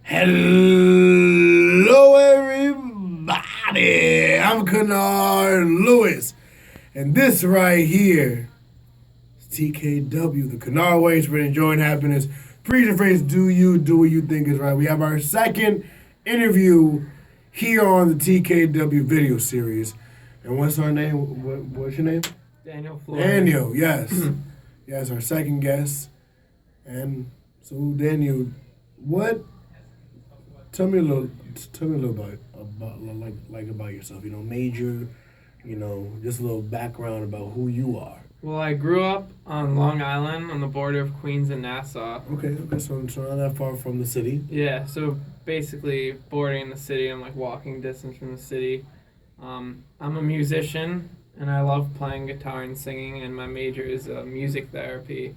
Hello, everybody. I'm Kennard Lewis, and this right here is TKW, the Kennard Way, spreading joy and happiness. Preach and phrase, do what you think is right. We have our second interview here on the TKW video series. And what's our name? What's your name? Daniel Flores. Daniel, yes. Yes, our second guest. And so, Daniel, tell me a little about yourself. Major, just a little background about who you are. Well, I grew up on Long Island on the border of Queens and Nassau. Okay, so not that far from the city. Yeah, so basically bordering the city. I'm like walking distance from the city. I'm a musician and I love playing guitar and singing, and my major is music therapy.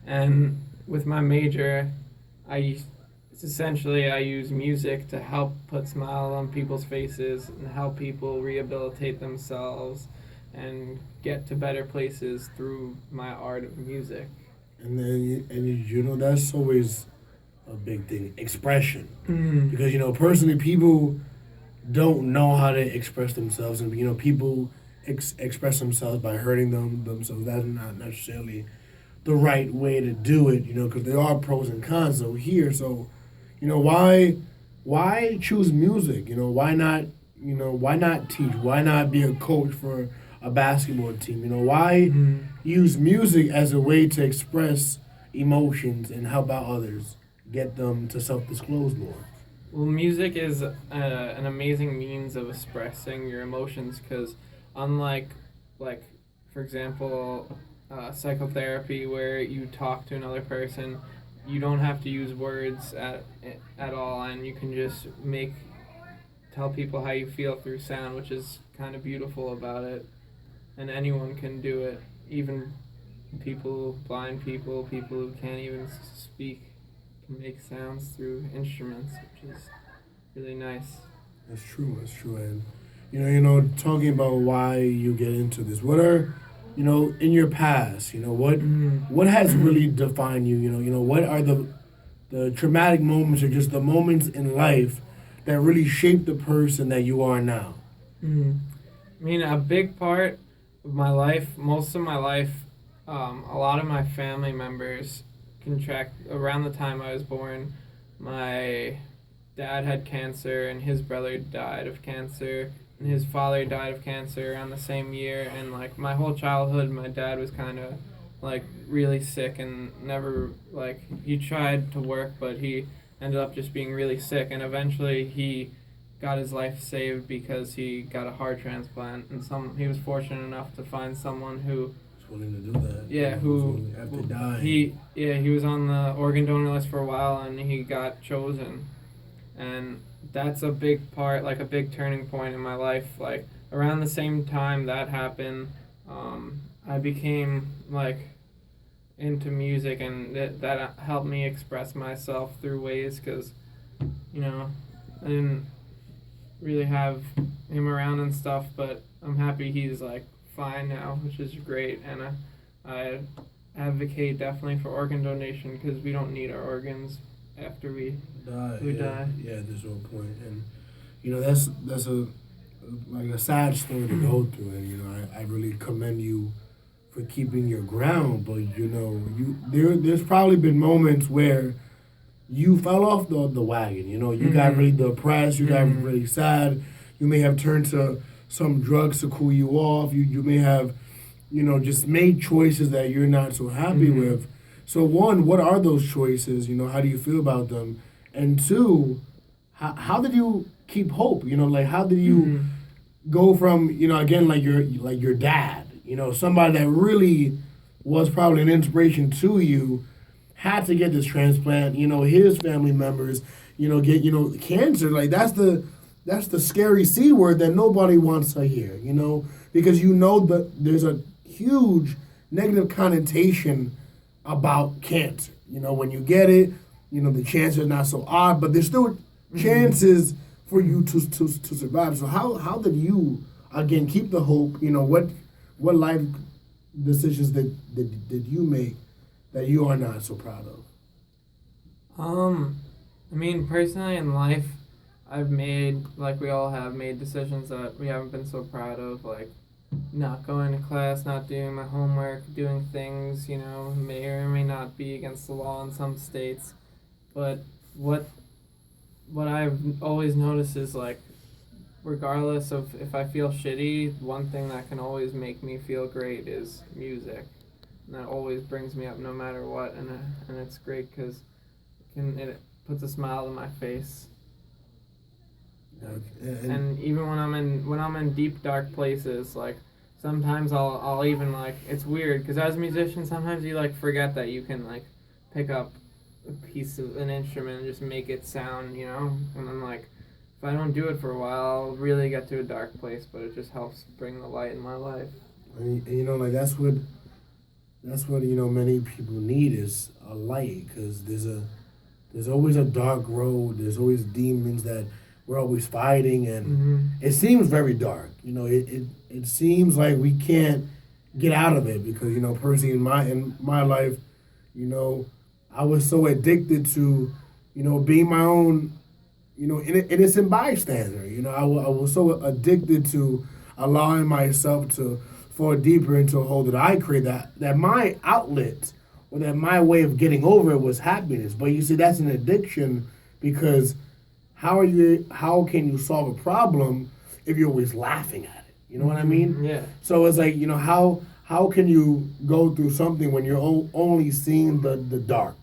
And with my major, I use music to help put smiles on people's faces and help people rehabilitate themselves and get to better places through my art of music. And then that's always a big thing, expression. Mm-hmm. Because personally, people don't know how to express themselves, and people express themselves by hurting themselves. That's not necessarily the right way to do it, because there are pros and cons. Why choose music? Why not teach? Why not be a coach for a basketball team? Why use music as a way to express emotions and help out others, get them to self-disclose more? Well, music is an amazing means of expressing your emotions, because unlike, for example, psychotherapy where you talk to another person, you don't have to use words at all, and you can just tell people how you feel through sound, which is kind of beautiful about it. And anyone can do it, even blind people who can't even speak can make sounds through instruments, which is really nice. That's true. And talking about why you get into this, what are in your past, what has really defined you? What are the traumatic moments or just the moments in life that really shaped the person that you are now? I mean, a big part of my life, most of my life, a lot of my family members around the time I was born. My dad had cancer, and his brother died of cancer, and his father died of cancer around the same year. And my whole childhood, my dad was kind of really sick and never he tried to work, but he ended up just being really sick, and eventually he got his life saved because he got a heart transplant, and he was fortunate enough to find someone who was willing to do that. Yeah, after dying. He was on the organ donor list for a while, and he got chosen. And that's a big part, a big turning point in my life. Around the same time that happened, I became into music, and that helped me express myself through ways, because I didn't really have him around and stuff, but I'm happy he's fine now, which is great. And I advocate definitely for organ donation, because we don't need our organs after we die. Yeah, there's no point. And that's a sad story to go through, and I really commend you for keeping your ground. But there's probably been moments where you fell off the wagon. You got really depressed, you got really sad. You may have turned to some drugs to cool you off. You may have just made choices that you're not so happy with. So one, what are those choices? How do you feel about them? And two, how did you keep hope? How did you go from again, your dad, somebody that really was probably an inspiration to you, had to get this transplant. His family members, get cancer. That's the scary C word that nobody wants to hear. Because that there's a huge negative connotation about cancer. When you get it, the chances are not so odd, but there's still chances for you to survive. So how did you again keep the hope? What life decisions did you make that you are not so proud of? I mean, personally in life, I've made, like we all have, made decisions that we haven't been so proud of, like not going to class, not doing my homework, doing things, may or may not be against the law in some states. But what what I've always noticed is like, regardless of if I feel shitty, one thing that can always make me feel great is music. And that always brings me up no matter what, and it's great because it puts a smile on my face. And even when I'm in deep dark places, like sometimes I'll even like, it's weird because as a musician sometimes you like forget that you can like pick up a piece of an instrument and just make it sound, and then like if I don't do it for a while I'll really get to a dark place, but it just helps bring the light in my life. And like that's what many people need is a light, because there's always a dark road. There's always demons that we're always fighting, and it seems very dark. It seems like we can't get out of it because personally in my life, I was so addicted to being my own innocent bystander. I was so addicted to allowing myself to fall deeper into a hole that I created, that my outlet or that my way of getting over it was happiness. But you see, that's an addiction, because how can you solve a problem if you're always laughing at it? You know what I mean? Yeah. So it's like, how can you go through something when you're only seeing the dark?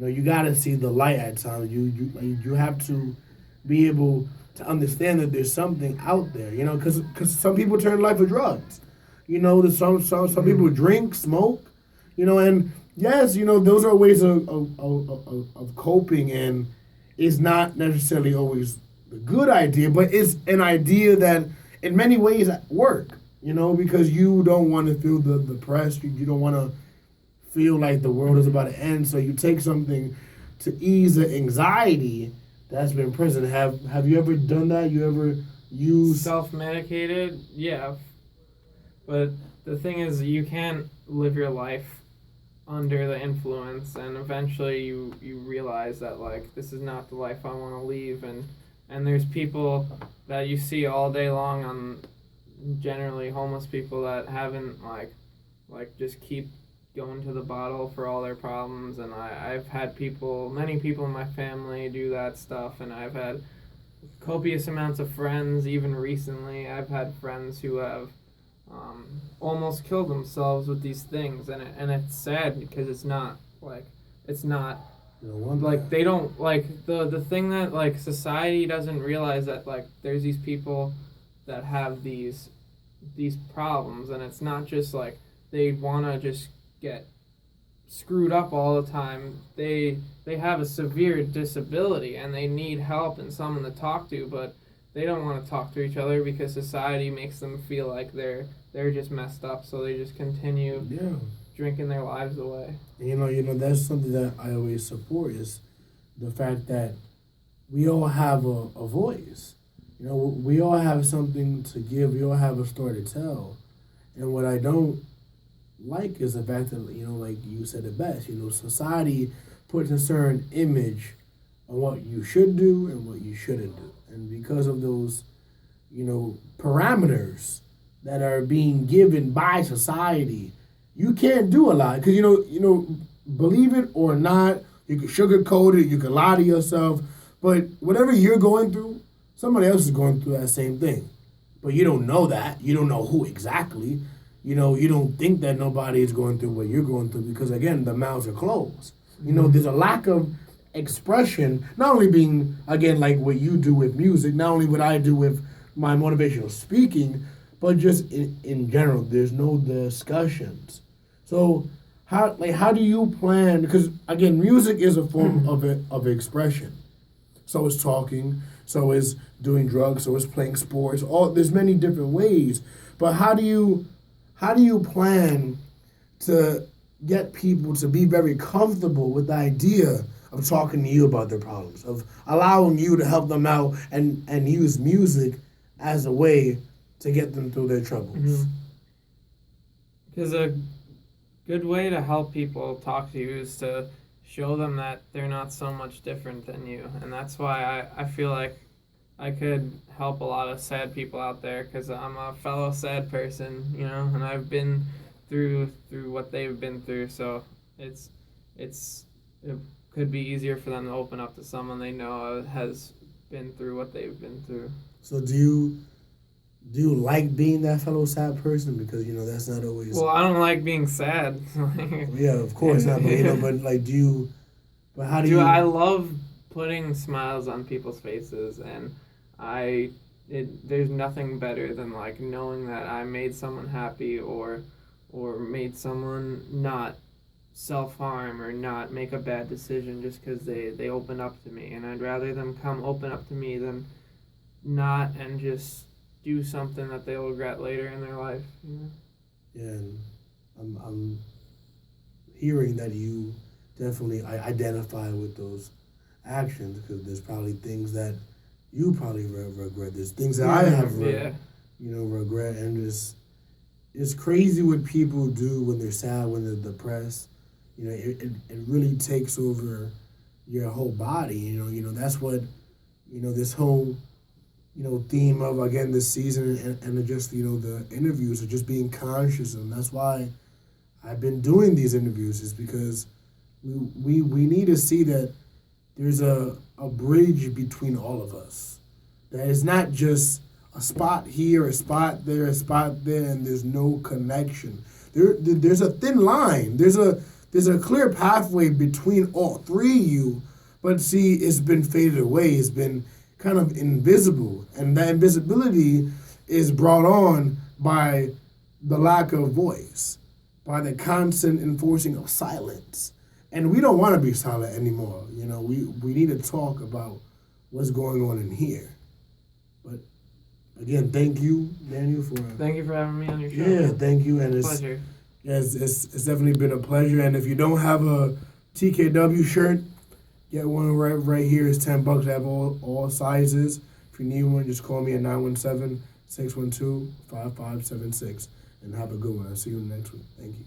You got to see the light at times. You have to be able to understand that there's something out there. Because some people turn life to drugs. Some people drink, smoke. And yes, those are ways of coping, and it's not necessarily always a good idea, but it's an idea that in many ways work. Because you don't want to feel the depressed. You don't want to feel like the world is about to end, so you take something to ease the anxiety that's been present. Have you ever done that? You ever used self-medicated? Yeah, but the thing is, you can't live your life under the influence, and eventually you realize that like this is not the life I want to leave, and there's people that you see all day long on, generally homeless people, that haven't like just keep going to the bottle for all their problems. And I've had many people in my family do that stuff, and I've had copious amounts of friends. Even recently I've had friends who have almost killed themselves with these things, and it's sad because it's not like they don't like the thing that like society doesn't realize, that like there's these people that have these problems, and it's not just like they want to just get screwed up all the time. They have a severe disability and they need help and someone to talk to, but they don't want to talk to each other because society makes them feel like they're just messed up, so they just continue drinking their lives away. That's something that I always support, is the fact that we all have a voice. We all have something to give. We all have a story to tell. And what I don't like is the fact that, like you said it best, society puts a certain image on what you should do and what you shouldn't do. And because of those, parameters that are being given by society, you can't do a lot. Because, believe it or not, you can sugarcoat it, you can lie to yourself, but whatever you're going through, somebody else is going through that same thing. But you don't know that. You don't know who exactly. You don't think that nobody is going through what you're going through because, again, the mouths are closed. There's a lack of expression, not only being, again, like what you do with music, not only what I do with my motivational speaking, but just in general, there's no discussions. So how do you plan, because, again, music is a form of expression. So is talking, so is doing drugs, so is playing sports. There's many different ways. But how do you plan to get people to be very comfortable with the idea of talking to you about their problems, of allowing you to help them out and use music as a way to get them through their troubles? Because a good way to help people talk to you is to show them that they're not so much different than you. And that's why I feel like I could help a lot of sad people out there because I'm a fellow sad person, and I've been through what they've been through. So it's it could be easier for them to open up to someone they know has been through what they've been through. So do you like being that fellow sad person? Because that's not always. Well, I don't like being sad. Yeah, of course not. But but like, do you? But how do you? I love putting smiles on people's faces, and there's nothing better than like knowing that I made someone happy or made someone not self-harm or not make a bad decision just because they open up to me. And I'd rather them come open up to me than not and just do something that they'll regret later in their life. Yeah, and I'm hearing that you definitely identify with those actions because there's probably things that you probably regret. There's things that I have regret, and it's crazy what people do when they're sad, when they're depressed. It really takes over your whole body. That's what this whole theme of again this season and just the interviews are just being conscious, and that's why I've been doing these interviews is because we need to see that there's a bridge between all of us. That it's not just a spot here, a spot there, a spot there, and there's no connection. There's a thin line. There's a clear pathway between all three of you, but see, it's been faded away. It's been kind of invisible, and that invisibility is brought on by the lack of voice, by the constant enforcing of silence. And we don't want to be silent anymore. We need to talk about what's going on in here. But again, thank you, Daniel, Thank you for having me on your show. Yeah, thank you, and Pleasure. It's definitely been a pleasure. And if you don't have a TKW shirt, get one right here. It's $10. I have all sizes. If you need one, just call me at 917-612-5576. And have a good one. I'll see you next week. Thank you.